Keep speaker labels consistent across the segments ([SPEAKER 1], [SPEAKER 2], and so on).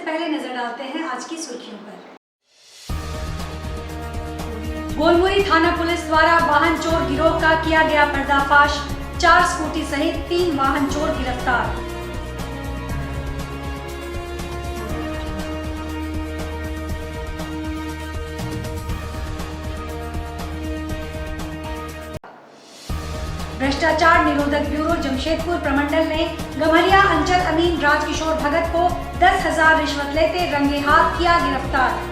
[SPEAKER 1] पहले नजर डालते हैं आज की सुर्खियों पर। गोलमुरी थाना पुलिस द्वारा वाहन चोर गिरोह का किया गया पर्दाफाश, 4 स्कूटी सहित 3 वाहन चोर गिरफ्तार। भ्रष्टाचार निरोधक ब्यूरो जमशेदपुर प्रमंडल ने गम्हरिया अंचल अमीन राजकिशोर भगत को 10,000 रिश्वत लेते रंगे हाथ किया गिरफ्तार।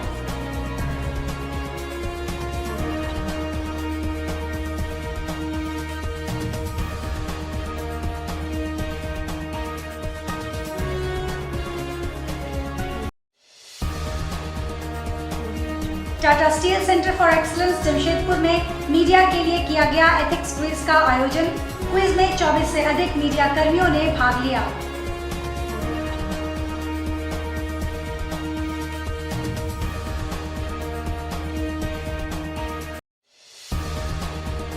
[SPEAKER 1] Tata steel centre for excellence Jamshedpur में मीडिया के लिए किया गया एथिक्स क्विज का आयोजन। क्विज में 24 से अधिक मीडिया कर्मियों ने भाग लिया।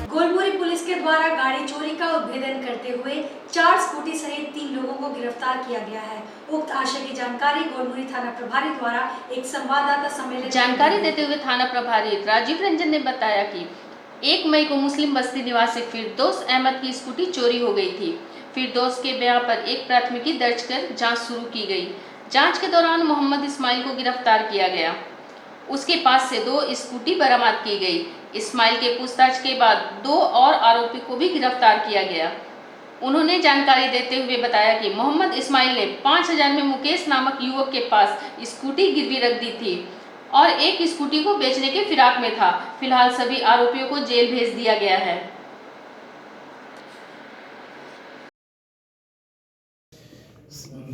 [SPEAKER 1] गोलमुरी पुलिस के द्वारा गाड़ी चोरी का उद्भेदन करते हुए 4 स्कूटी सहित 3 लोगों को गिरफ्तार किया गया है। उक्त आशय की जानकारी गोलमुरी थाना प्रभारी द्वारा एक संवाददाता सम्मेलन
[SPEAKER 2] जानकारी देते हुए थाना प्रभारी राजीव रंजन ने बताया कि 1 मई को मुस्लिम बस्ती निवासी फिरदौस अहमद की स्कूटी चोरी हो गई थी। फिरदौस के बयान पर एक प्राथमिकी दर्ज कर जांच शुरू की गई। जांच के दौरान मोहम्मद इस्माइल को गिरफ्तार किया गया। उसके पास से 2 स्कूटी बरामद की गई। इस्माइल के पूछताछ के बाद 2 और आरोपी को भी गिरफ्तार किया गया। उन्होंने जानकारी देते हुए बताया कि मोहम्मद इस्माइल ने 5,000 में मुकेश नामक युवक के पास स्कूटी गिरवी रख दी थी और एक स्कूटी को बेचने के फिराक में था। फिलहाल सभी आरोपियों को जेल भेज दिया गया है।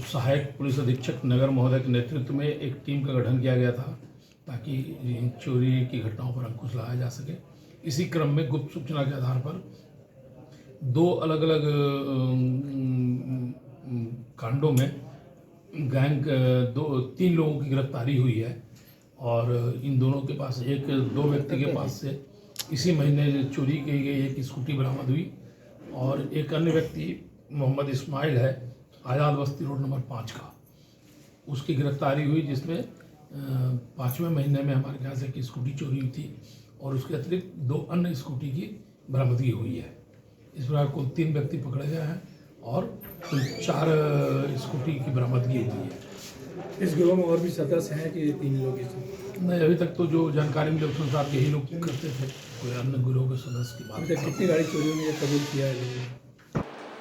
[SPEAKER 3] सहायक पुलिस अधीक्षक नगर महोदय के नेतृत्व में एक टीम का गठन किया गया था ताकि चोरी की घटनाओं पर अंकुश लगाया जा सके। इसी क्रम में गुप्त सूचना के आधार पर 2 अलग अलग कांडों में गैंग 3 लोगों की गिरफ्तारी हुई है और इन दोनों के पास 2 व्यक्ति के पास से इसी महीने चोरी की गई एक स्कूटी बरामद हुई और एक अन्य व्यक्ति मोहम्मद इस्माइल है, आज़ाद बस्ती रोड नंबर 5 का, उसकी गिरफ्तारी हुई जिसमें 5वें महीने में हमारे ख्याल से की स्कूटी चोरी हुई थी और उसके अतिरिक्त 2 अन्य स्कूटी की बरामदगी हुई है। इस प्रकार कुल 3 व्यक्ति पकड़े गए हैं और कुल 4 स्कूटी की बरामदगी हुई है।
[SPEAKER 4] इस गिरोह में और भी सदस्य हैं कि 3 लोग?
[SPEAKER 3] नहीं, अभी तक तो जो जानकारी मिली उस अनुसार यही लोग करते थे, कोई अन्य गिरोह के सदस्य की बात।
[SPEAKER 4] कितनी गाड़ी चोरी हुई है कबूल किया है?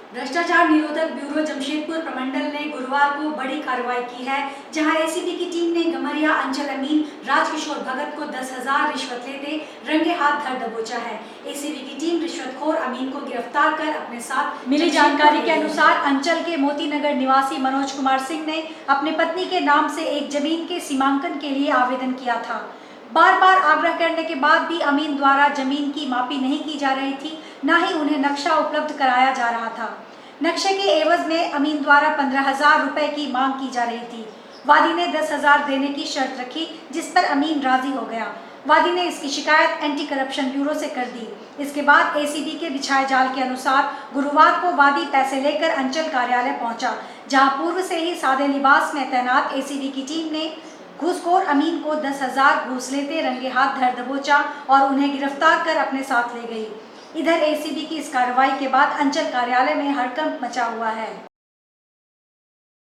[SPEAKER 1] भ्रष्टाचार निरोधक ब्यूरो जमशेदपुर प्रमंडल ने गुरुवार को बड़ी कार्रवाई की है, जहां एसीबी की टीम ने गम्हरिया अंचल अमीन राजकिशोर भगत को 10,000 रिश्वत लेते रंगे हाथ धर दबोचा है। एसीबी की टीम रिश्वतखोर अमीन को गिरफ्तार कर अपने साथ मिली जानकारी के अनुसार अंचल के मोती नगर निवासी मनोज कुमार सिंह ने अपनी पत्नी के नाम से एक जमीन के सीमांकन के लिए आवेदन किया था। बार बार आग्रह करने के बाद भी अमीन द्वारा जमीन की मापी नहीं की जा रही थी, न ही उन्हें नक्शा उपलब्ध कराया जा रहा था। नक्शे के एवज में अमीन द्वारा 15,000 रुपए की मांग की जा रही थी। वादी ने 10,000 देने की शर्त रखी, जिस पर अमीन राजी हो गया। वादी ने इसकी शिकायत एंटी करप्शन ब्यूरो से कर दी। इसके बाद एसीबी के बिछाए जाल के अनुसार गुरुवार को वादी पैसे लेकर अंचल कार्यालय पहुंचा, जहां पूर्व से ही सादे लिबास में तैनात एसीबी की टीम ने घूसखोर अमीन को 10,000 घूस लेते रंगे हाथ धर दबोचा और उन्हें गिरफ्तार कर अपने साथ ले गई। इधर एसीबी की इस कार्रवाई के बाद अंचल कार्यालय में हड़कंप मचा हुआ है।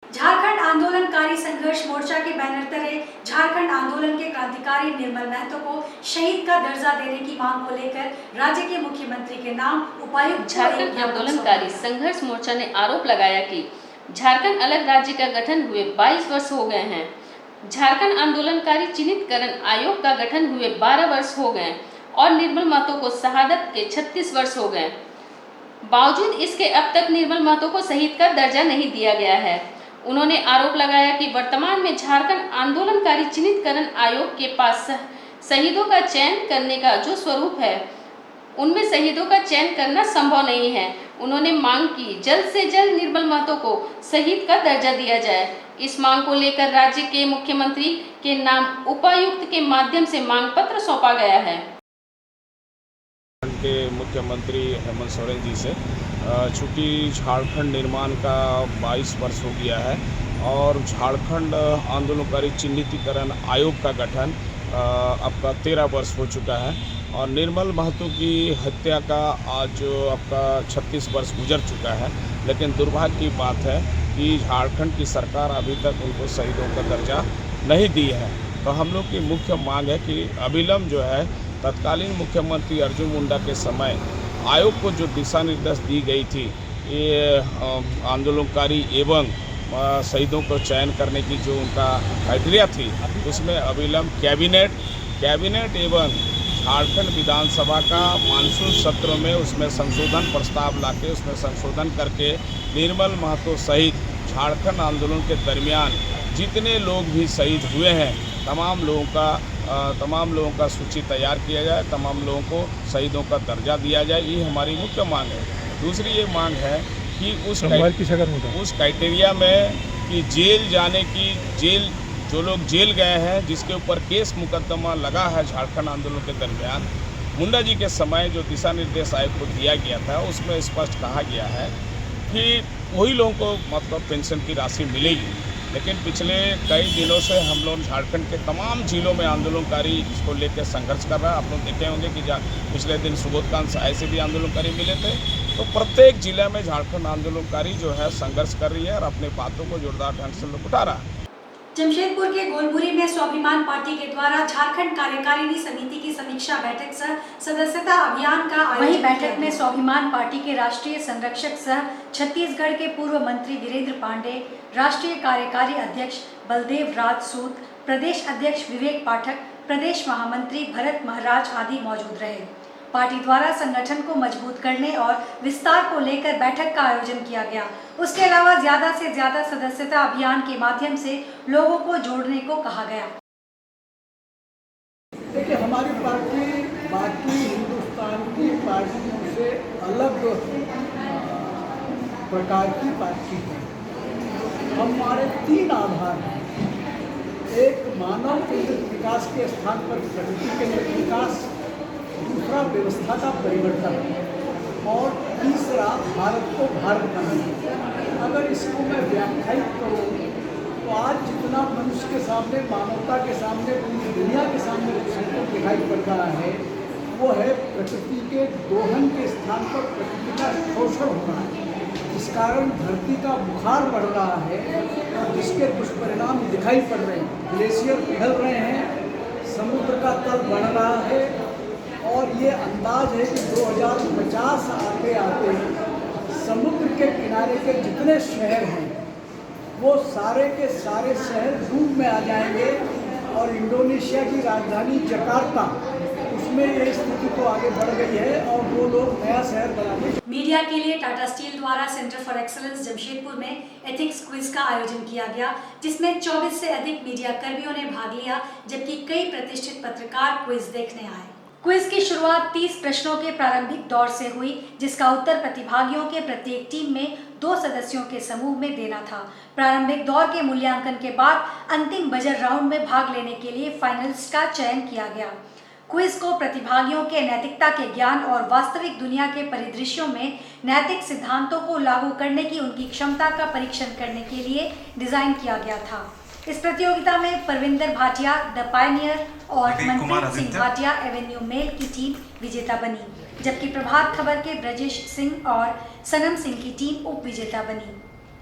[SPEAKER 1] झारखंड आंदोलनकारी संघर्ष मोर्चा के बैनर तले झारखंड आंदोलन के क्रांतिकारी निर्मल महतो को शहीद का दर्जा देने की मांग को लेकर राज्य के मुख्यमंत्री के नाम उपायुक्त
[SPEAKER 2] झारखंड आंदोलनकारी संघर्ष मोर्चा ने आरोप लगाया कि झारखंड अलग राज्य का गठन हुए 22 वर्ष हो गए हैं। झारखंड आंदोलनकारी चिन्हितकरण आयोग का गठन हुए 12 वर्ष हो गए और निर्मल महतो को शहादत के 36 वर्ष हो गए। बावजूद इसके अब तक निर्मल महतो को शहीद का दर्जा नहीं दिया गया है। उन्होंने आरोप लगाया कि वर्तमान में झारखंड आंदोलनकारी चिन्हितकरण आयोग के पास शहीदों का चयन करने का जो स्वरूप है, उनमें शहीदों का चयन करना संभव नहीं है। उन्होंने मांग की जल्द से जल्द निर्मल महतो को शहीद का दर्जा दिया जाए। इस मांग को लेकर राज्य के मुख्यमंत्री के नाम उपायुक्त के माध्यम से मांग पत्र सौंपा गया है।
[SPEAKER 5] के मुख्यमंत्री हेमंत सोरेन जी से चूँकि झारखंड निर्माण का 22 वर्ष हो गया है और झारखंड आंदोलनकारी चिन्हितीकरण आयोग का गठन आपका 13 वर्ष हो चुका है और निर्मल महतो की हत्या का आज आपका 36 वर्ष गुजर चुका है। लेकिन दुर्भाग्य की बात है कि झारखंड की सरकार अभी तक उनको शहीदों का दर्जा नहीं दी है। तो हम लोग की मुख्य मांग है कि अविलंब जो है तत्कालीन मुख्यमंत्री अर्जुन मुंडा के समय आयोग को जो दिशा निर्देश दी गई थी ये आंदोलनकारी एवं शहीदों को चयन करने की जो उनका क्राइटेरिया थी उसमें अविलंब कैबिनेट एवं झारखंड विधानसभा का मानसून सत्र में उसमें संशोधन प्रस्ताव लाके उसमें संशोधन करके निर्मल महतो सहित झारखंड आंदोलन के दरमियान जितने लोग भी शहीद हुए हैं तमाम लोगों का सूची तैयार किया जाए, तमाम लोगों को शहीदों का दर्जा दिया जाए। ये हमारी मुख्य मांग है। दूसरी ये मांग है कि उस क्राइटेरिया में कि जेल जो लोग जेल गए हैं जिसके ऊपर केस मुकदमा लगा है झारखंड आंदोलन के दरमियान, मुंडा जी के समय जो दिशा निर्देश आयोग को दिया गया था उसमें स्पष्ट कहा गया है कि वही लोगों को मतलब पेंशन की राशि मिलेगी। लेकिन पिछले कई दिनों से हम लोग झारखंड के तमाम जिलों में आंदोलनकारी इसको लेकर संघर्ष कर रहे हैं। आप लोग देखे होंगे कि पिछले दिन सुबोधकांत साय से भी आंदोलनकारी मिले थे। तो प्रत्येक जिले में झारखंड आंदोलनकारी जो है संघर्ष कर रही है और अपनी बातों को जोरदार ढंग से लोग उठा रहा है।
[SPEAKER 1] जमशेदपुर के गोलपुरी में स्वाभिमान पार्टी के द्वारा झारखंड कार्यकारिणी समिति की समीक्षा बैठक सह सदस्यता अभियान का आयोजन। वहीं बैठक में स्वाभिमान पार्टी के राष्ट्रीय संरक्षक सह छत्तीसगढ़ के पूर्व मंत्री वीरेंद्र पांडे, राष्ट्रीय कार्यकारी अध्यक्ष बलदेव राज सूद, प्रदेश अध्यक्ष विवेक पाठक, प्रदेश महामंत्री भरत महाराज आदि मौजूद रहे। पार्टी द्वारा संगठन को मजबूत करने और विस्तार को लेकर बैठक का आयोजन किया गया। उसके अलावा ज्यादा से ज्यादा सदस्यता अभियान के माध्यम से लोगों को जोड़ने को कहा गया।
[SPEAKER 6] देखिए, हमारी पार्टी बाकी हिंदुस्तान की पार्टियों से अलग प्रकार की पार्टी है। हमारे 3 आधार हैं। एक मानव केंद्रित विकास के स्थान पर प्रकृति केंद्रित विकास, दूसरा व्यवस्था का परिवर्तन और तीसरा भारत को भारत बनाना। अगर इसको मैं व्याख्यायित करूँ तो आज जितना मनुष्य के सामने, मानवता के सामने, पूरी दुनिया के सामने जो संकट दिखाई पड़ रहा है वो है प्रकृति के दोहन के स्थान पर प्रकृति का शोषण होना है। इस कारण धरती का बुखार बढ़ रहा है और जिसके दुष्परिणाम दिखाई पड़ रहे हैं। ग्लेशियर पिघल रहे हैं, समुद्र का तल बढ़ रहा है और ये अंदाज है कि 2050 आते आते समुद्र के किनारे के जितने शहर हैं वो सारे के सारे शहर डूब में आ जाएंगे और इंडोनेशिया की राजधानी जकार्ता उसमें ये स्थिति तो आगे बढ़ गई है और वो लोग नया शहर बनाने।
[SPEAKER 1] मीडिया के लिए टाटा स्टील द्वारा सेंटर फॉर एक्सीलेंस जमशेदपुर में एथिक्स क्विज का आयोजन किया गया, जिसमें 24 से अधिक मीडिया कर्मियों ने भाग लिया, जबकि कई प्रतिष्ठित पत्रकार क्विज देखने आए। क्विज की शुरुआत 30 प्रश्नों के प्रारंभिक दौर से हुई, जिसका उत्तर प्रतिभागियों के प्रत्येक टीम में 2 सदस्यों के समूह में देना था। प्रारंभिक दौर के मूल्यांकन के बाद अंतिम बजर राउंड में भाग लेने के लिए फाइनलिस्ट का चयन किया गया। क्विज को प्रतिभागियों के नैतिकता के ज्ञान और वास्तविक दुनिया के परिदृश्यों में नैतिक सिद्धांतों को लागू करने की उनकी क्षमता का परीक्षण करने के लिए डिजाइन किया गया था। इस प्रतियोगिता में परविंदर भाटिया द पायनियर और मनप्रीत सिंह भाटिया एवेन्यू मेल की टीम विजेता बनी, जबकि प्रभात खबर के ब्रजेश सिंह और सनम सिंह की टीम उप विजेता बनी।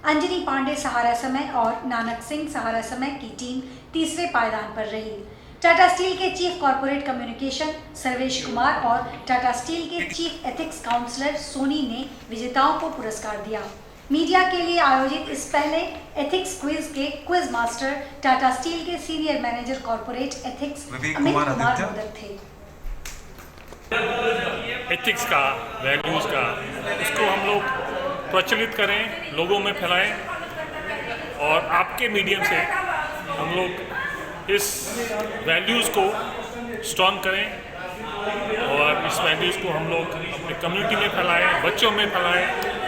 [SPEAKER 1] अंजनी पांडे सहारा समय और नानक सिंह सहारा समय की टीम तीसरे पायदान पर रही। टाटा स्टील के chief corporate communication Sarvesh Kumar और टाटा स्टील के चीफ एथिक्स काउंसलर सोनी ने विजेताओं को पुरस्कार दिया। मीडिया के लिए आयोजित इस पहले एथिक्स क्विज के क्विज मास्टर टाटा स्टील के senior manager corporate ethics Amit Kumar modak थे।
[SPEAKER 7] एथिक्स का, वैल्यूज़ का, उसको हम लोग प्रचलित करें, लोगों में फैलाएं और आपके मीडियम से हम लोग इस वैल्यूज़ को स्ट्रॉन्ग करें और इस वैल्यूज़ को हम लोग अपने कम्युनिटी में फैलाएं, बच्चों में फैलाएं।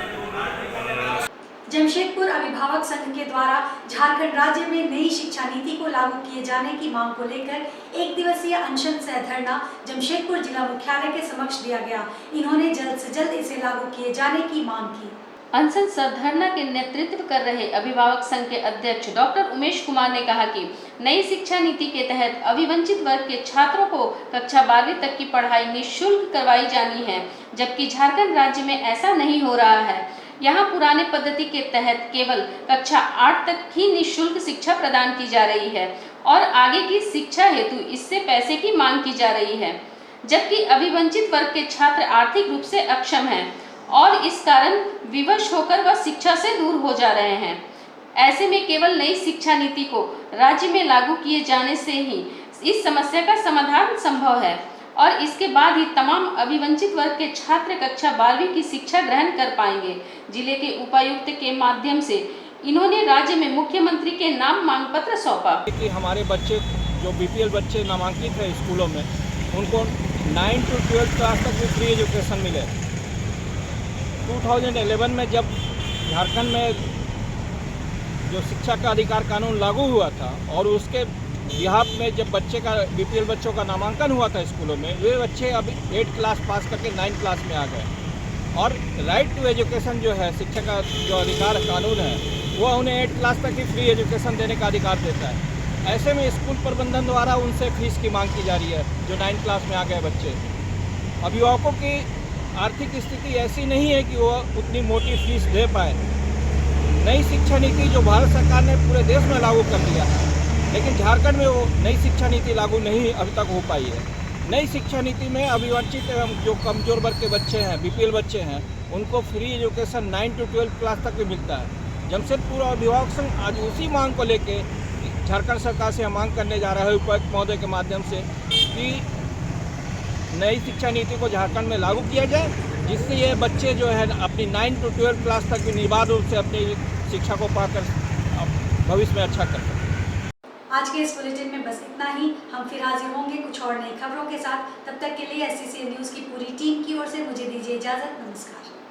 [SPEAKER 1] जमशेदपुर अभिभावक संघ के द्वारा झारखंड राज्य में नई शिक्षा नीति को लागू किए जाने की मांग को लेकर 1 दिवसीय अनशन सह धरना जमशेदपुर जिला मुख्यालय के समक्ष दिया गया। इन्होंने जल्द से जल्द इसे लागू किए जाने की मांग की।
[SPEAKER 2] अनशन धरना के नेतृत्व कर रहे अभिभावक संघ के अध्यक्ष डॉक्टर उमेश कुमार ने कहा कि नई शिक्षा नीति के तहत अभिवंचित वर्ग के छात्रों को कक्षा 12वीं तक की पढ़ाई निःशुल्क करवाई जानी है, जबकि झारखंड राज्य में ऐसा नहीं हो रहा है। यहाँ पुराने पद्धति के तहत केवल कक्षा 8 तक ही निःशुल्क शिक्षा प्रदान की जा रही है और आगे की शिक्षा हेतु इससे पैसे की मांग की जा रही है, जबकि अभिवंचित वर्ग के छात्र आर्थिक रूप से अक्षम हैं और इस कारण विवश होकर वह शिक्षा से दूर हो जा रहे हैं। ऐसे में केवल नई शिक्षा नीति को राज्य में लागू किए जाने से ही इस समस्या का समाधान संभव है और इसके बाद ही तमाम अभिवंचित वर्ग के छात्र कक्षा 12वीं की शिक्षा ग्रहण कर पाएंगे। जिले के उपायुक्त के माध्यम से इन्होंने राज्य में मुख्यमंत्री के नाम मांग पत्र सौंपा
[SPEAKER 8] कि हमारे बच्चे जो बीपीएल बच्चे नामांकित है स्कूलों में, उनको 9 to 12 क्लास तक भी फ्री एजुकेशन मिले। 2011 में जब झारखंड में जो शिक्षा का अधिकार कानून लागू हुआ था और उसके बिहाफ में जब बच्चे का बीपीएल बच्चों का नामांकन हुआ था स्कूलों में, वे बच्चे अब 8 क्लास पास करके 9 क्लास में आ गए और राइट टू एजुकेशन जो है, शिक्षा का जो अधिकार कानून है, वह उन्हें 8 क्लास तक ही फ्री एजुकेशन देने का अधिकार देता है। ऐसे में स्कूल प्रबंधन द्वारा उनसे फीस की मांग की जा रही है जो 9 क्लास में आ गए बच्चे। अभिभावकों की आर्थिक स्थिति ऐसी नहीं है कि वो उतनी मोटी फीस दे पाए। नई शिक्षा नीति जो भारत सरकार ने पूरे देश में लागू कर दिया है, लेकिन झारखंड में वो नई शिक्षा नीति लागू नहीं अभी तक हो पाई है। नई शिक्षा नीति में अभिवंचित एवं जो कमजोर वर्ग के बच्चे हैं, बीपीएल बच्चे हैं, उनको फ्री एजुकेशन 9 to 12 क्लास तक भी मिलता है। जमशेदपुर अभिभावक संघ आज उसी मांग को लेके झारखंड सरकार से मांग करने जा रहा है उपायुक्त महोदय के माध्यम से कि नई शिक्षा नीति को झारखंड में लागू किया जाए, जिससे ये बच्चे जो है अपनी 9 to 12 क्लास तक भी निर्बाध रूप से अपनी शिक्षा को पाकर भविष्य में अच्छा कर सकें।
[SPEAKER 1] आज के इस बुलेटिन में बस इतना ही। हम फिर हाजिर होंगे कुछ और नई खबरों के साथ। तब तक के लिए SCCN न्यूज़ की पूरी टीम की ओर से मुझे दीजिए इजाज़त। नमस्कार।